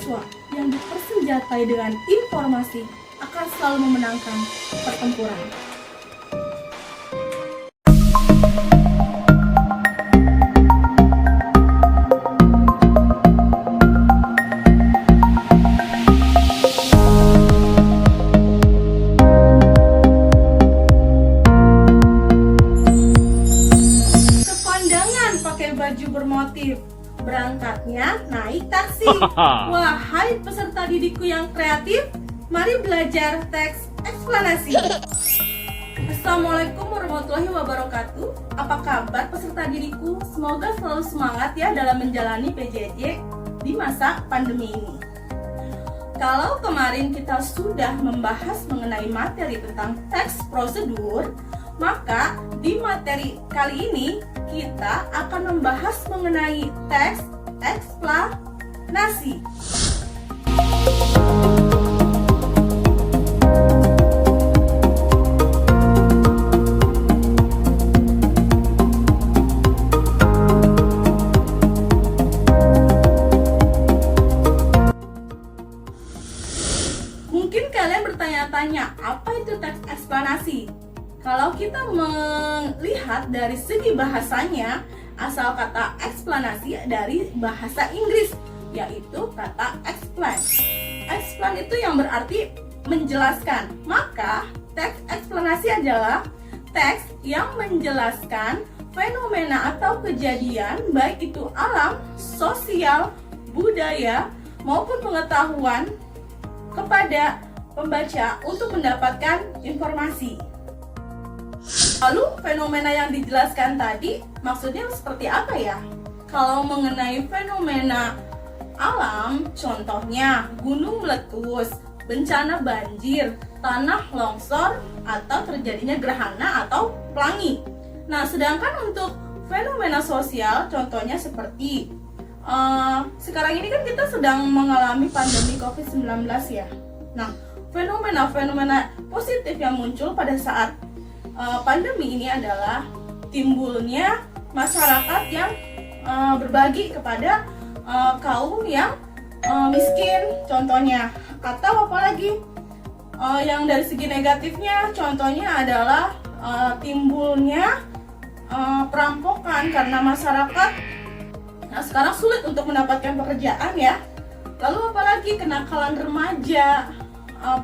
mahasiswa yang dipersenjatai dengan informasi akan selalu memenangkan pertempuran. Kepandangan pakai baju bermotif, berangkatnya naik taksi. Wahai peserta didikku yang kreatif, mari belajar teks eksplanasi. Assalamualaikum warahmatullahi wabarakatuh. Apa kabar peserta didikku? Semoga selalu semangat ya dalam menjalani PJJ di masa pandemi ini. Kalau kemarin kita sudah membahas mengenai materi tentang teks prosedur, maka di materi kali ini kita akan membahas mengenai teks eksplanasi. Mungkin kalian bertanya-tanya, apa itu teks eksplanasi? Kalau kita melihat dari segi bahasanya, asal kata eksplanasi dari bahasa Inggris, yaitu kata explain. Explain itu yang berarti menjelaskan. Maka teks eksplanasi adalah teks yang menjelaskan fenomena atau kejadian, baik itu alam, sosial, budaya, maupun pengetahuan kepada pembaca untuk mendapatkan informasi. Lalu fenomena yang dijelaskan tadi maksudnya seperti apa ya? Kalau mengenai fenomena alam, contohnya gunung meletus, bencana banjir, tanah longsor, atau terjadinya gerhana atau pelangi. Nah, sedangkan untuk fenomena sosial, contohnya seperti sekarang ini kan kita sedang mengalami pandemi COVID-19 ya. Nah, fenomena-fenomena positif yang muncul pada saat pandemi ini adalah timbulnya masyarakat yang berbagi kepada kaum yang miskin contohnya, atau apalagi yang dari segi negatifnya contohnya adalah timbulnya perampokan karena masyarakat sekarang sulit untuk mendapatkan pekerjaan ya. Lalu apalagi kenakalan remaja,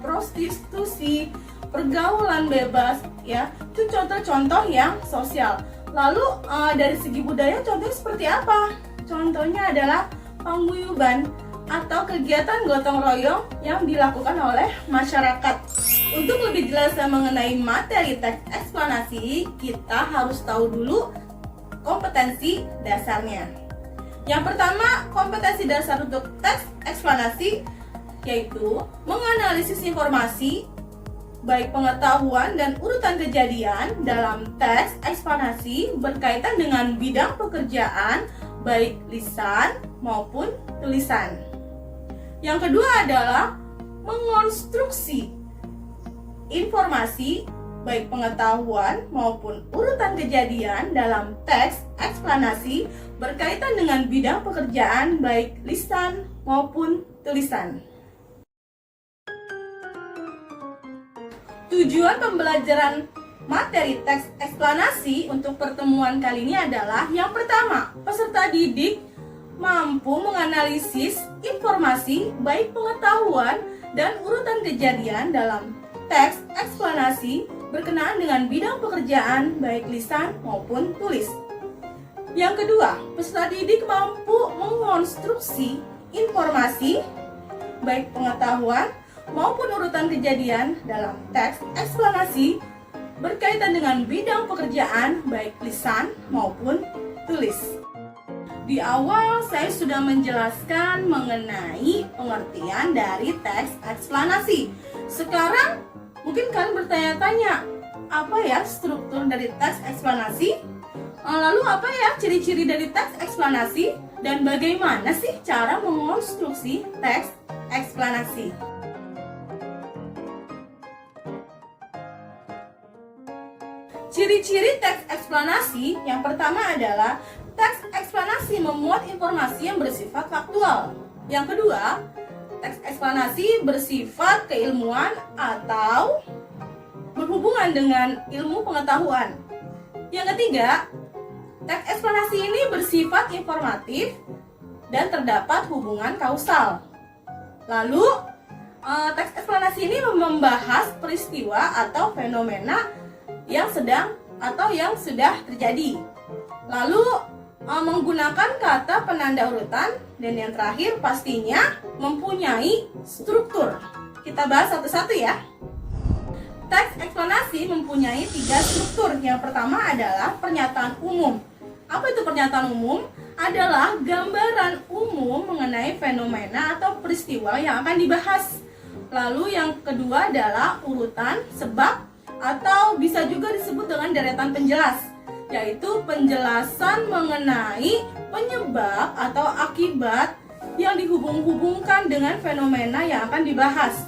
prostitusi, pergaulan bebas ya, itu contoh-contoh yang sosial. Lalu dari segi budaya contohnya seperti apa? Contohnya adalah paguyuban atau kegiatan gotong royong yang dilakukan oleh masyarakat. Untuk lebih jelas mengenai materi teks eksplanasi, kita harus tahu dulu kompetensi dasarnya. Yang pertama, kompetensi dasar untuk teks eksplanasi yaitu menganalisis informasi, baik pengetahuan dan urutan kejadian dalam teks eksplanasi berkaitan dengan bidang pekerjaan, baik lisan maupun tulisan. Yang kedua adalah mengonstruksi informasi, baik pengetahuan maupun urutan kejadian dalam teks eksplanasi berkaitan dengan bidang pekerjaan, baik lisan maupun tulisan. Tujuan pembelajaran materi teks eksplanasi untuk pertemuan kali ini adalah yang pertama, peserta didik mampu menganalisis informasi baik pengetahuan dan urutan kejadian dalam teks eksplanasi berkenaan dengan bidang pekerjaan baik lisan maupun tulis. Yang kedua, peserta didik mampu mengonstruksi informasi baik pengetahuan maupun urutan kejadian dalam teks eksplanasi berkaitan dengan bidang pekerjaan baik lisan maupun tulis. Di awal saya sudah menjelaskan mengenai pengertian dari teks eksplanasi. Sekarang mungkin kalian bertanya-tanya, apa ya struktur dari teks eksplanasi? Lalu apa ya ciri-ciri dari teks eksplanasi? Dan bagaimana sih cara mengonstruksi teks eksplanasi? Ciri-ciri teks eksplanasi yang pertama adalah teks eksplanasi memuat informasi yang bersifat faktual. Yang kedua, teks eksplanasi bersifat keilmuan atau berhubungan dengan ilmu pengetahuan. Yang ketiga, teks eksplanasi ini bersifat informatif dan terdapat hubungan kausal. Lalu, teks eksplanasi ini membahas peristiwa atau fenomena yang sedang atau yang sudah terjadi. Lalu, menggunakan kata penanda urutan, dan yang terakhir pastinya mempunyai struktur. Kita bahas satu-satu ya. Teks eksplanasi mempunyai 3 struktur. Yang pertama adalah pernyataan umum. Apa itu pernyataan umum? Adalah gambaran umum mengenai fenomena atau peristiwa yang akan dibahas. Lalu yang kedua adalah urutan, sebab, atau bisa juga disebut dengan deretan penjelas, yaitu penjelasan mengenai penyebab atau akibat yang dihubung-hubungkan dengan fenomena yang akan dibahas.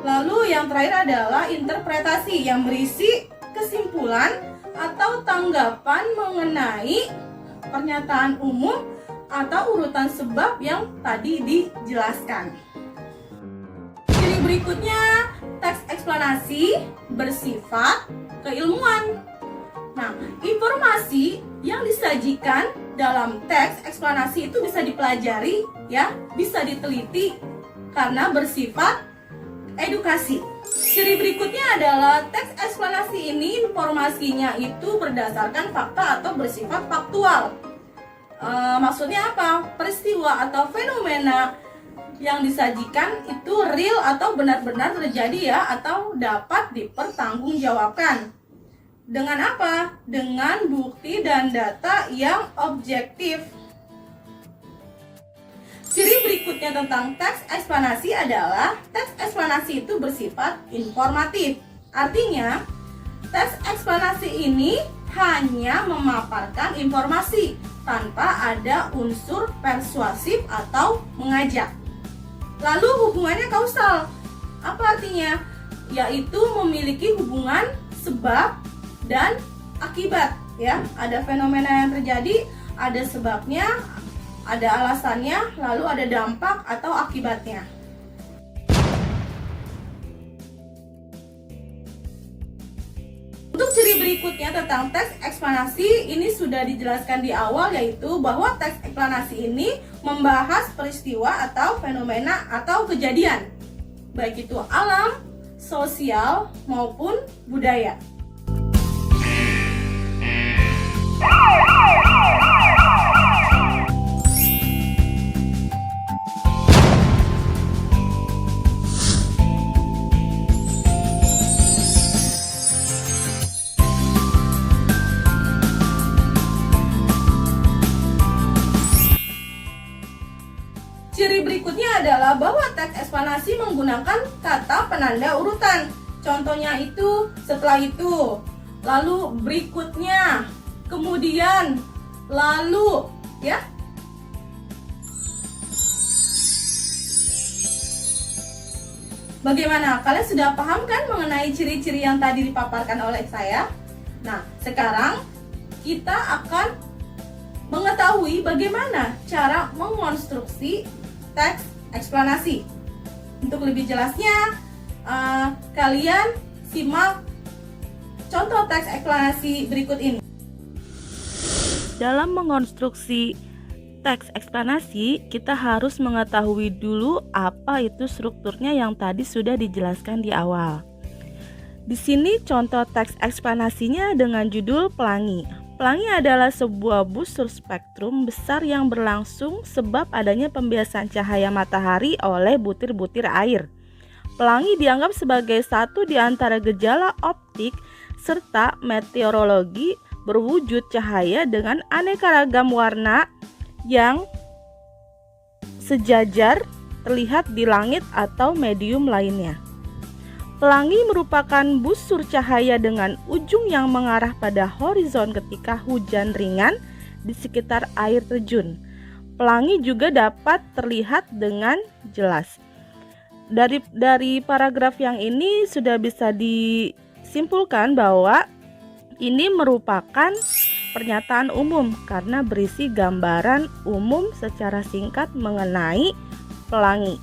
Lalu yang terakhir adalah interpretasi yang berisi kesimpulan atau tanggapan mengenai pernyataan umum atau urutan sebab yang tadi dijelaskan. Ciri berikutnya, teks eksplanasi bersifat keilmuan. Nah, informasi yang disajikan dalam teks eksplanasi itu bisa dipelajari, ya, bisa diteliti karena bersifat edukasi. Ciri berikutnya adalah teks eksplanasi ini informasinya itu berdasarkan fakta atau bersifat faktual. Maksudnya apa? Peristiwa atau fenomena yang disajikan itu real atau benar-benar terjadi ya, atau dapat dipertanggungjawabkan. Dengan apa? Dengan bukti dan data yang objektif. Ciri berikutnya tentang teks eksplanasi adalah teks eksplanasi itu bersifat informatif. Artinya, teks eksplanasi ini hanya memaparkan informasi tanpa ada unsur persuasif atau mengajak. Lalu hubungannya kausal. Apa artinya? Yaitu memiliki hubungan sebab dan akibat, ya. Ada fenomena yang terjadi, ada sebabnya, ada alasannya, lalu ada dampak atau akibatnya. Untuk ciri berikutnya tentang teks eksplanasi ini sudah dijelaskan di awal, yaitu bahwa teks eksplanasi ini membahas peristiwa atau fenomena atau kejadian, baik itu alam, sosial maupun budaya. Ciri berikutnya adalah bahwa teks eksplanasi menggunakan kata penanda urutan. Contohnya itu, setelah itu, lalu berikutnya, kemudian, lalu, ya. Bagaimana? Kalian sudah paham kan mengenai ciri-ciri yang tadi dipaparkan oleh saya? Nah, sekarang kita akan mengetahui bagaimana cara mengonstruksi teks eksplanasi. Untuk lebih jelasnya, kalian simak contoh teks eksplanasi berikut ini. Dalam mengonstruksi teks eksplanasi, kita harus mengetahui dulu apa itu strukturnya yang tadi sudah dijelaskan di awal. Di sini contoh teks eksplanasinya dengan judul Pelangi. Pelangi adalah sebuah busur spektrum besar yang berlangsung sebab adanya pembiasan cahaya matahari oleh butir-butir air. Pelangi dianggap sebagai satu di antara gejala optik serta meteorologi berwujud cahaya dengan aneka ragam warna yang sejajar terlihat di langit atau medium lainnya. Pelangi merupakan busur cahaya dengan ujung yang mengarah pada horizon ketika hujan ringan di sekitar air terjun. Pelangi juga dapat terlihat dengan jelas. Dari paragraf yang ini sudah bisa disimpulkan bahwa ini merupakan pernyataan umum karena berisi gambaran umum secara singkat mengenai pelangi.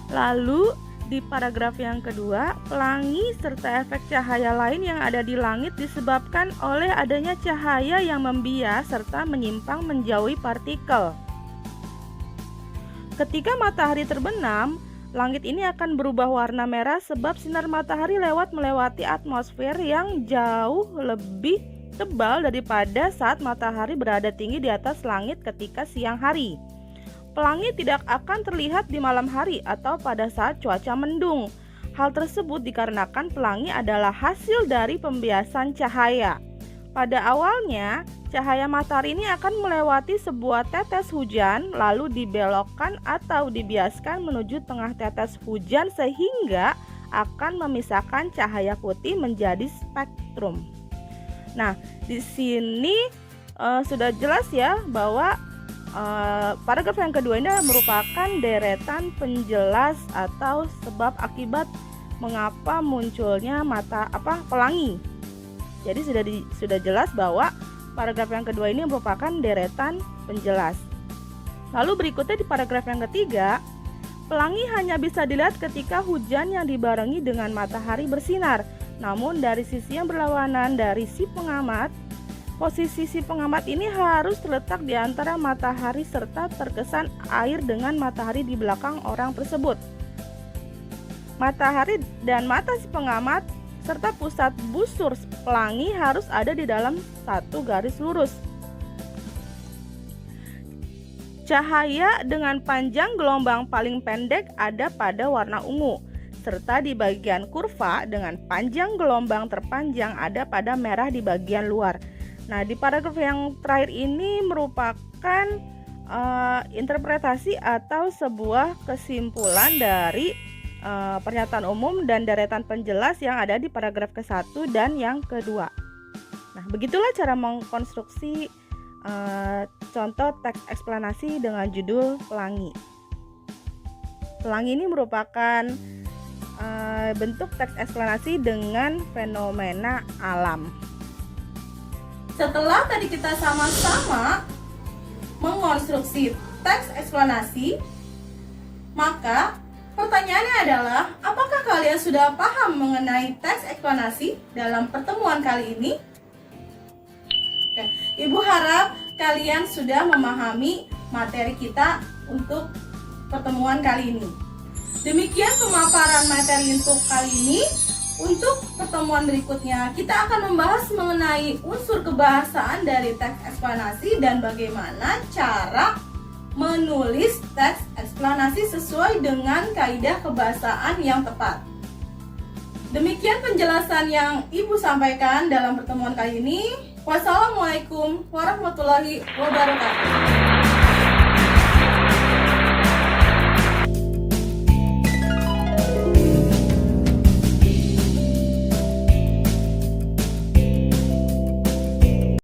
Lalu di paragraf yang kedua, pelangi serta efek cahaya lain yang ada di langit disebabkan oleh adanya cahaya yang membias serta menyimpang menjauhi partikel. Ketika matahari terbenam, langit ini akan berubah warna merah sebab sinar matahari melewati atmosfer yang jauh lebih tebal daripada saat matahari berada tinggi di atas langit ketika siang hari. Pelangi tidak akan terlihat di malam hari atau pada saat cuaca mendung. Hal tersebut dikarenakan pelangi adalah hasil dari pembiasan cahaya. Pada awalnya, cahaya matahari ini akan melewati sebuah tetes hujan, lalu dibelokkan atau dibiaskan menuju tengah tetes hujan sehingga akan memisahkan cahaya putih menjadi spektrum. Nah, di sini sudah jelas ya bahwa paragraf yang kedua ini merupakan deretan penjelas atau sebab akibat mengapa munculnya pelangi. Jadi sudah jelas bahwa paragraf yang kedua ini merupakan deretan penjelas. Lalu berikutnya di paragraf yang ketiga, pelangi hanya bisa dilihat ketika hujan yang dibarengi dengan matahari bersinar. Namun dari sisi yang berlawanan dari si pengamat, posisi si pengamat ini harus terletak di antara matahari serta terkesan air dengan matahari di belakang orang tersebut. Matahari dan mata si pengamat serta pusat busur pelangi harus ada di dalam satu garis lurus. Cahaya dengan panjang gelombang paling pendek ada pada warna ungu, serta di bagian kurva dengan panjang gelombang terpanjang ada pada merah di bagian luar. Nah, di paragraf yang terakhir ini merupakan interpretasi atau sebuah kesimpulan dari pernyataan umum dan deretan penjelas yang ada di paragraf ke-1 dan yang kedua. Nah, begitulah cara mengkonstruksi contoh teks eksplanasi dengan judul pelangi. Pelangi ini merupakan bentuk teks eksplanasi dengan fenomena alam. Setelah tadi kita sama-sama mengonstruksi teks eksplanasi, maka pertanyaannya adalah, apakah kalian sudah paham mengenai teks eksplanasi dalam pertemuan kali ini? Oke, Ibu harap kalian sudah memahami materi kita untuk pertemuan kali ini. Demikian pemaparan materi untuk kali ini. Untuk pertemuan berikutnya, kita akan membahas mengenai unsur kebahasaan dari teks eksplanasi dan bagaimana cara menulis teks eksplanasi sesuai dengan kaidah kebahasaan yang tepat. Demikian penjelasan yang Ibu sampaikan dalam pertemuan kali ini. Wassalamualaikum warahmatullahi wabarakatuh.